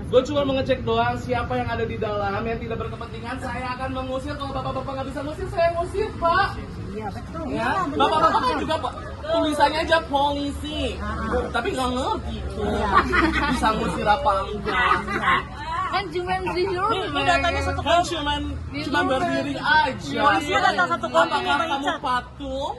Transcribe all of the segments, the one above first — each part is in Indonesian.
Gue cuma mengecek doang siapa yang ada di dalam yang tidak berkepentingan. Saya akan mengusir. Kalau bapak-bapak nggak bisa ngusir, saya ngusir, Pak. Iya betul. Ya, bapak-bapak kan juga Pak, tulisannya aja polisi, tapi nggak ngerti tuh. Bisa ngusir apa enggak? Kan cuma disuruh. Ini datanya satu kan cuma berdiri aja. Polisi datang satu kompi nih, Apakah Bang kamu Icat. patung?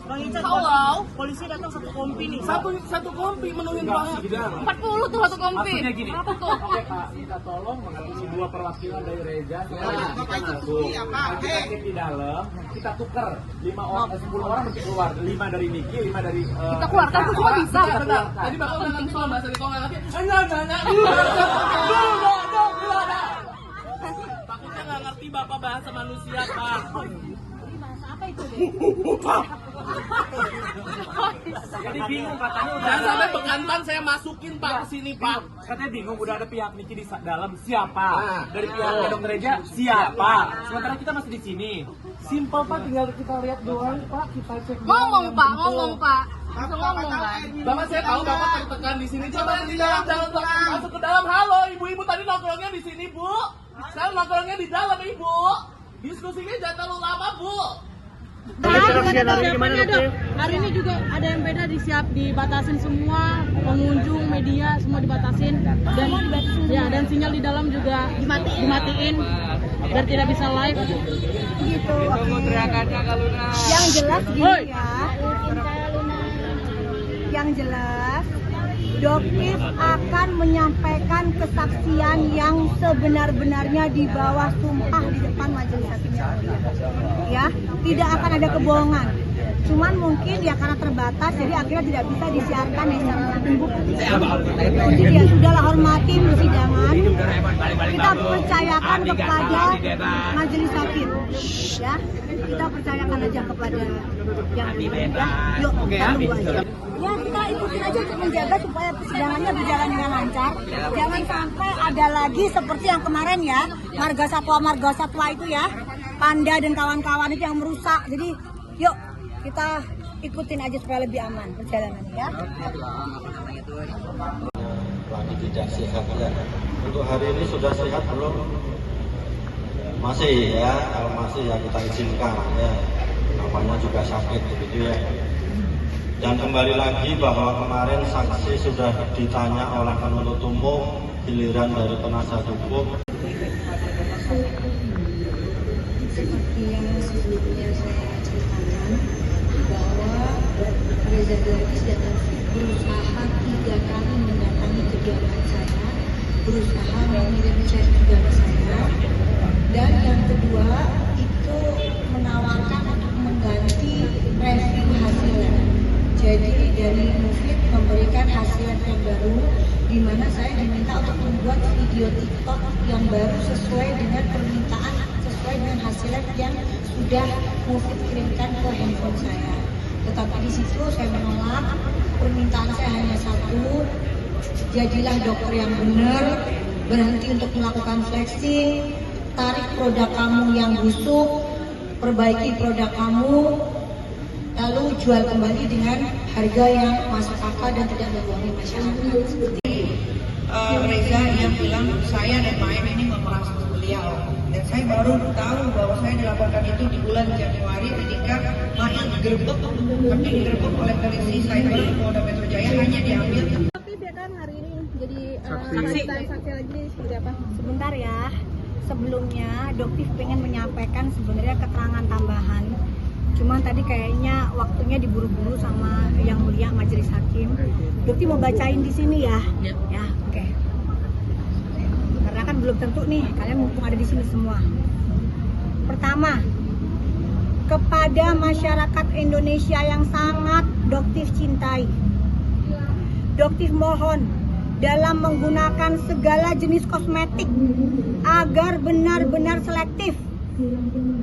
Bang Icat, Halo? polisi datang satu kompi nih. Satu kompi menuhin banget. 40 tuh satu kompi. Maksudnya gini. Apa tuh? Oke Pak, kita tolong mengatusi 2 perwakilan dari Reza. Kita masuk. Nanti kita di dalam, kita tuker 10 orang nanti keluar. 5 dari Niki, 5 dari Kita keluarkan tuh semua bisa. Bentar. Tadi Bapak udah ngerti soal bahasa Niko nggak ngerti? Enggak. Takutnya nggak ngerti Bapak bahasa manusia, Pak. Apa itu? Jadi bingung katanya udah Jangan sampai bekantan saya masukin Pak ke sini, Pak. katanya bingung udah ada pihak Niki di dalam siapa? Nah. Dari pihak Dr. Reja siapa? Sementara kita masih di sini. Simpel Pak, tinggal kita lihat doang Pak, kita cek. Ngomong Pak. Bisa ngomong kan? Bapak saya tahu Bapak tertekan di sini. Coba di dalam masuk ke dalam. Halo, ibu-ibu tadi nongkrongnya di sini, Bu. Sekarang nongkrongnya di dalam, Ibu. Diskusinya jangan terlalu lama, Bu. Hari ini juga ada yang beda dibatasin semua pengunjung media semua dibatasin dan sinyal di dalam juga dimatiin dan tidak bisa live. Gitu. Yang jelas gini ya. Yang jelas Doktif akan menyampaikan kesaksian yang sebenar-benarnya di bawah sumpah di depan majelis hakim yang mulia. Ya, tidak akan ada kebohongan. Cuman mungkin ya karena terbatas, jadi akhirnya tidak bisa disiarkan ya secara langsung. Jadi ya sudahlah, hormati persidangan. Kita percayakan kepada majelis hakim. Ya, kita percayakan aja kepada yang ya. Yuk, kita tunggu aja. Ya, kita ikutin aja untuk menjaga supaya persidangannya berjalan dengan lancar. Jangan sampai ada lagi seperti yang kemarin ya, marga satwa itu ya, Panda dan kawan-kawan itu yang merusak. Jadi, yuk kita ikutin aja supaya lebih aman perjalanannya ya. Lagi tidak sehat ya. Untuk hari ini sudah sehat belum? Masih ya, kalau masih ya kita izinkan ya. Namanya juga sakit begitu ya. Dan kembali lagi bahwa kemarin saksi sudah ditanya oleh penuntut umum, giliran dari penasihat hukum. Seperti yang sebelumnya saya ceritakan bahwa Reza Darwis datang berusaha 3 kali mendatangi kediaman saya, berusaha mengirim chat juga ke saya, dan yang kedua itu menawarkan untuk mengganti review hasilnya. Jadi dari Mufid memberikan hasil yang baru, di mana saya diminta untuk membuat video TikTok yang baru sesuai dengan permintaan, sesuai dengan hasil yang sudah Mufid kirimkan ke handphone saya. Tetapi di situ saya menolak, permintaan saya hanya satu, jadilah dokter yang benar, berhenti untuk melakukan flexing, tarik produk kamu yang busuk, perbaiki produk kamu, lalu jual kembali dengan harga yang masuk akal dan tidak membohongi masyarakat. Seperti Reza yang bilang saya dan Maem ini memeras beliau, dan saya baru tahu bahwa saya dilaporkan itu di bulan Januari ketika Maem digerebek, tapi digerebek oleh polisi cyber Polda Metro Jaya, hanya diambil. Tapi dia kan hari ini jadi saksi lagi seperti apa? Sebentar ya, sebelumnya Doktif pengen menyampaikan sebenarnya keterangan tambahan. Cuman tadi kayaknya waktunya diburu-buru sama yang mulia majelis hakim. Doktif mau bacain di sini ya. Ya, oke. Karena kan belum tentu nih, kalian mumpung ada di sini semua. Pertama, kepada masyarakat Indonesia yang sangat Doktif cintai, Doktif mohon dalam menggunakan segala jenis kosmetik agar benar-benar selektif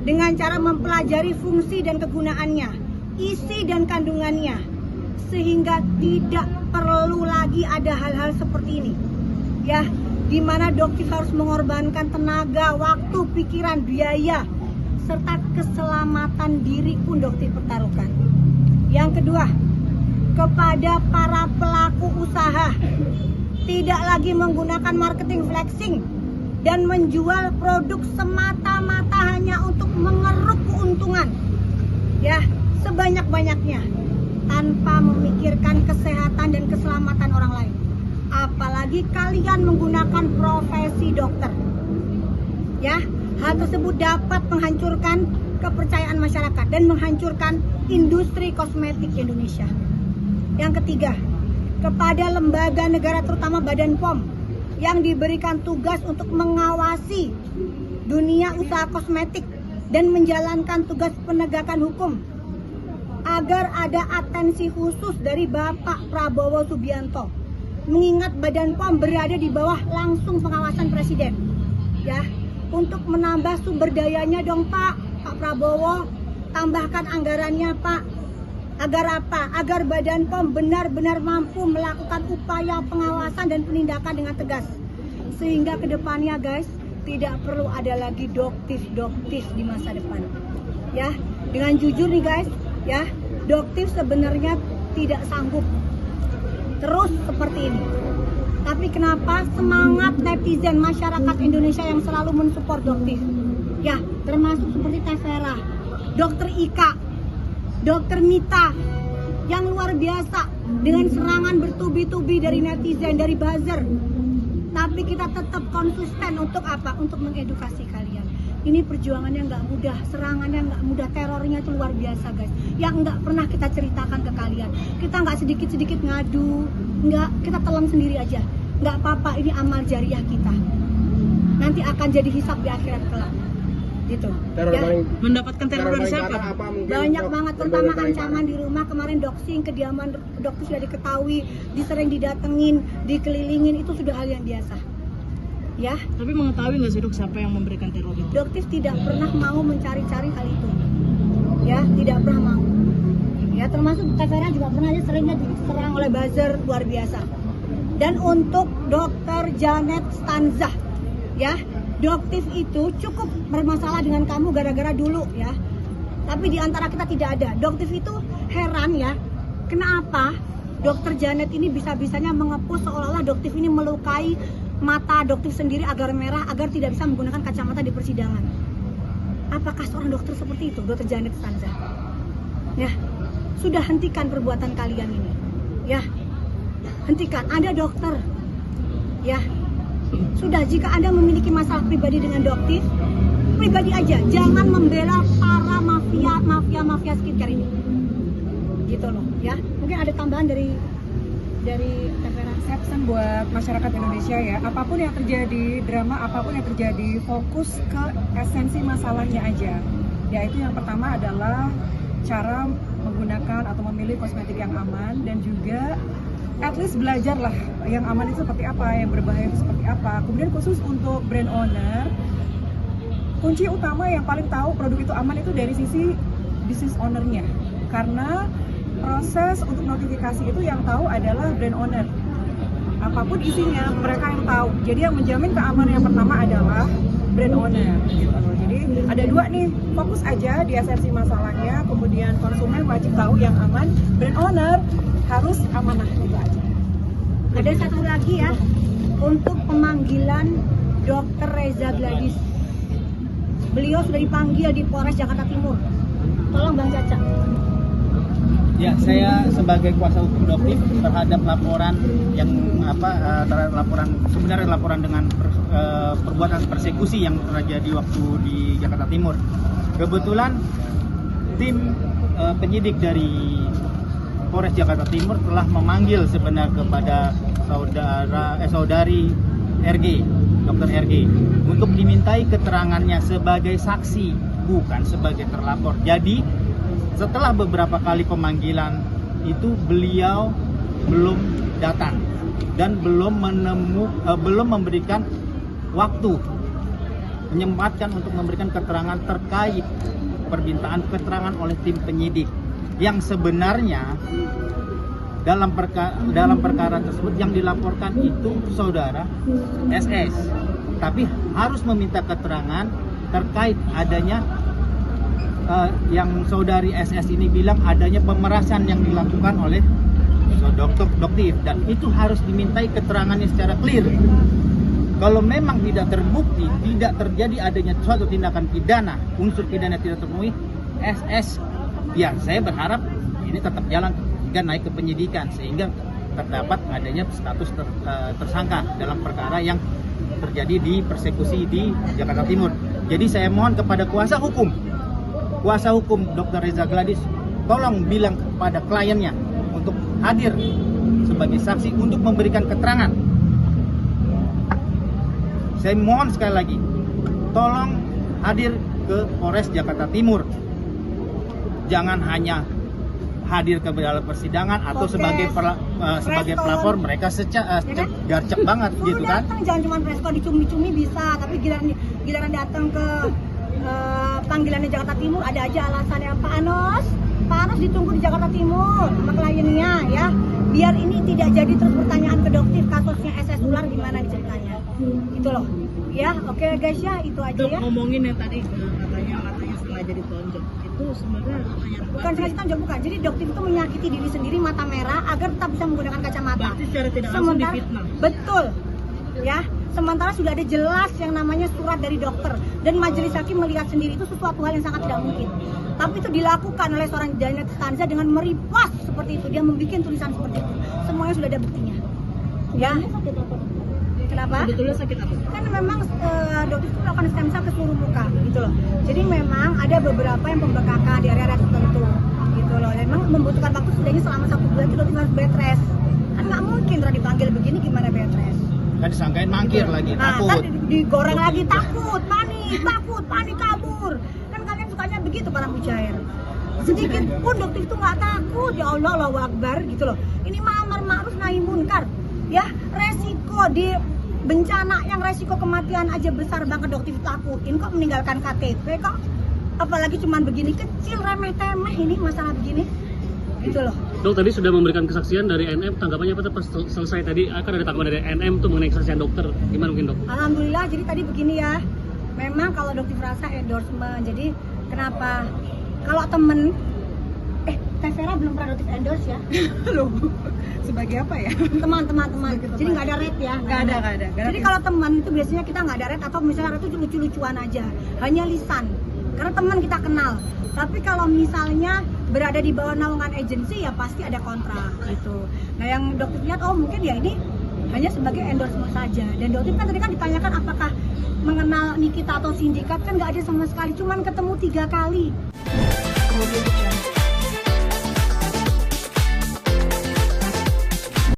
dengan cara mempelajari fungsi dan kegunaannya, isi dan kandungannya, sehingga tidak perlu lagi ada hal-hal seperti ini ya, di mana Doktif harus mengorbankan tenaga, waktu, pikiran, biaya, serta keselamatan diri pun Doktif pertaruhkan. Yang kedua, kepada para pelaku usaha tidak lagi menggunakan marketing flexing dan menjual produk semata-mata hanya untuk mengeruk keuntungan ya sebanyak-banyaknya tanpa memikirkan kesehatan dan keselamatan orang lain. Apalagi kalian menggunakan profesi dokter. Ya, hal tersebut dapat menghancurkan kepercayaan masyarakat dan menghancurkan industri kosmetik Indonesia. Yang ketiga, kepada lembaga negara terutama Badan POM yang diberikan tugas untuk mengawasi dunia usaha kosmetik dan menjalankan tugas penegakan hukum agar ada atensi khusus dari Bapak Prabowo Subianto, mengingat Badan POM berada di bawah langsung pengawasan Presiden ya, untuk menambah sumber dayanya dong Pak Prabowo, tambahkan anggarannya Pak. Agar apa? Agar Badan POM benar-benar mampu melakukan upaya pengawasan dan penindakan dengan tegas. Sehingga kedepannya guys, tidak perlu ada lagi doktif di masa depan. Ya, dengan jujur nih guys, ya, doktif sebenarnya tidak sanggup terus seperti ini. Tapi kenapa semangat netizen masyarakat Indonesia yang selalu mensupport doktif? Ya, termasuk seperti Tevera, Dokter Ika, Dokter Mita yang luar biasa dengan serangan bertubi-tubi dari netizen, dari buzzer. Tapi kita tetap konsisten untuk apa? Untuk mengedukasi kalian. Ini perjuangannya nggak mudah, serangannya nggak mudah, terornya itu luar biasa guys. Yang nggak pernah kita ceritakan ke kalian. Kita nggak sedikit-sedikit ngadu, nggak, kita telan sendiri aja. Nggak apa-apa, ini amal jariah kita. Nanti akan jadi hisab di akhirat kelak. Gitu. Ya. Mendapatkan teror dari siapa? Banyak banget, terutama ancaman di rumah. Kemarin doxing, kediaman dokter sudah diketahui, disering didatengin, dikelilingin, itu sudah hal yang biasa. Ya. Tapi mengetahui nggak sih dok siapa yang memberikan teror itu? Dokter tidak pernah mau mencari-cari hal itu. Ya, tidak pernah mau. Ya, termasuk Tevera juga pernah aja seringnya diserang oleh buzzer luar biasa. Dan untuk Dokter Janet Stanzah, ya, doktif itu cukup bermasalah dengan kamu gara-gara dulu ya. Tapi di antara kita tidak ada. Doktif itu heran ya, kenapa Dokter Janet ini bisa-bisanya mengepus seolah-olah doktif ini melukai mata doktif sendiri agar merah, agar tidak bisa menggunakan kacamata di persidangan. Apakah seorang dokter seperti itu, Dokter Janet Stanzah? Ya, sudah hentikan perbuatan kalian ini. Ya, hentikan. Anda dokter. Ya, sudah, jika Anda memiliki masalah pribadi dengan doktif, pribadi aja, jangan membela para mafia skincare ini. Gitu loh, ya. Mungkin ada tambahan dari Tevera. Saya pesan buat masyarakat Indonesia ya, apapun yang terjadi, drama apapun yang terjadi, fokus ke esensi masalahnya aja. Yaitu yang pertama adalah cara menggunakan atau memilih kosmetik yang aman, dan juga at least belajarlah yang aman itu seperti apa, yang berbahaya itu seperti apa. Kemudian khusus untuk brand owner, kunci utama yang paling tahu produk itu aman itu dari sisi business ownernya, karena proses untuk notifikasi itu yang tahu adalah brand owner. Apapun isinya mereka yang tahu. Jadi yang menjamin keamanan yang pertama adalah brand owner gitu. Jadi ada dua nih, fokus aja di esensi masalahnya, kemudian konsumen wajib tahu yang aman, brand owner harus amanah, itu aja. Ada satu lagi ya, untuk pemanggilan Dr. Reza Gladys. Beliau sudah dipanggil di Polres Jakarta Timur. Tolong Bang Caca. Ya, saya sebagai kuasa hukum doktif terhadap laporan yang terhadap laporan dengan perbuatan persekusi yang terjadi waktu di Jakarta Timur. Kebetulan tim penyidik dari Polres Jakarta Timur telah memanggil sebenarnya kepada saudari RG, Dr. RG, untuk dimintai keterangannya sebagai saksi, bukan sebagai terlapor. Jadi setelah beberapa kali pemanggilan itu beliau belum datang dan belum memberikan waktu, menyempatkan untuk memberikan keterangan terkait permintaan keterangan oleh tim penyidik yang sebenarnya dalam perkara tersebut yang dilaporkan itu saudara SS, tapi harus meminta keterangan terkait adanya yang saudari SS ini bilang adanya pemerasan yang dilakukan oleh doktif, dan itu harus dimintai keterangannya secara clear. Kalau memang tidak terbukti, tidak terjadi adanya suatu tindakan pidana, unsur pidana tidak terpenuhi, SS, ya saya berharap ini tetap jalan hingga naik ke penyidikan sehingga terdapat adanya status tersangka dalam perkara yang terjadi di persekusi di Jakarta Timur. Jadi saya mohon kepada kuasa hukum Dr. Reza Gladys, tolong bilang kepada kliennya untuk hadir sebagai saksi untuk memberikan keterangan. Saya mohon sekali lagi, tolong hadir ke Polres Jakarta Timur. Jangan hanya hadir ke dalam persidangan atau sebagai pelapor, mereka garcep banget gitu kan. Datang, jangan cuma preskon dicumi-cumi bisa, tapi giliran datang ke panggilannya Jakarta Timur ada aja alasannya. Pak Anos ditunggu di Jakarta Timur sama kliennya ya. Biar ini tidak jadi terus pertanyaan kedoktif kasusnya SS Ular gimana ceritanya. Gitu loh. Ya, oke guys ya, itu aja ya. Ngomongin yang tadi katanya setelah jadi tonjok. Itu sebenarnya Bukan sengaja tonjok, bukan. Jadi doktif itu menyakiti diri sendiri, mata merah agar tetap bisa menggunakan kacamata. berarti secara tidak langsung difitnah. Betul. Ya, sementara sudah ada jelas yang namanya surat dari dokter dan majelis hakim melihat sendiri itu sesuatu hal yang sangat tidak mungkin. Tapi itu dilakukan oleh seorang Janet Stanza dengan merepost seperti itu, dia membuat tulisan seperti itu. Semuanya sudah ada buktinya. Ya. Kenapa? Sebetulnya sakit apa? Kan memang dokter itu melakukan stem cell ke seluruh muka gitu loh. Jadi memang ada beberapa yang pembekakan di area tertentu gitu loh. Memang membutuhkan waktu setidaknya selama 1 bulan itu dokter harus bed rest. Kan nggak mungkin udah dipanggil begini gimana bed rest. Kan disangkain mangkir lagi, takut. Kan digoreng lagi, takut, panik kabur. Kan kalian sukanya begitu para mujair. Sedikit pun dokter itu nggak takut, ya Allah, Allahu Akbar gitu loh. Ini amar ma'ruf nahi munkar. Ya, resiko di bencana yang resiko kematian aja besar banget dokter itu takutin kok meninggalkan KTP kok. Apalagi cuman begini kecil remeh-temeh ini masalah begini. Gitu loh. Dok, tadi sudah memberikan kesaksian dari NM, tanggapannya apa pas selesai tadi? Akan ada tanggapan dari NM tuh mengenai kesaksian dokter, gimana mungkin dok? Alhamdulillah, jadi tadi begini ya, memang kalau dokter rasa endorsement, jadi kenapa? Kalau temen, Teh Vera belum pernah dokter endorse ya? Loh, sebagai apa ya? Teman-teman, jadi nggak ada rate ya? Nggak ada. Jadi kalau teman itu biasanya kita nggak ada rate atau misalnya rate itu lucu-lucuan aja, hanya lisan, karena teman kita kenal. Tapi kalau misalnya berada di bawah naungan agensi ya pasti ada kontrak gitu. Nah yang dokter lihat mungkin ya ini hanya sebagai endorsement saja. Dan dokter kan tadi kan ditanyakan apakah mengenal Nikita atau sindikat, kan nggak ada sama sekali, cuman ketemu 3 kali.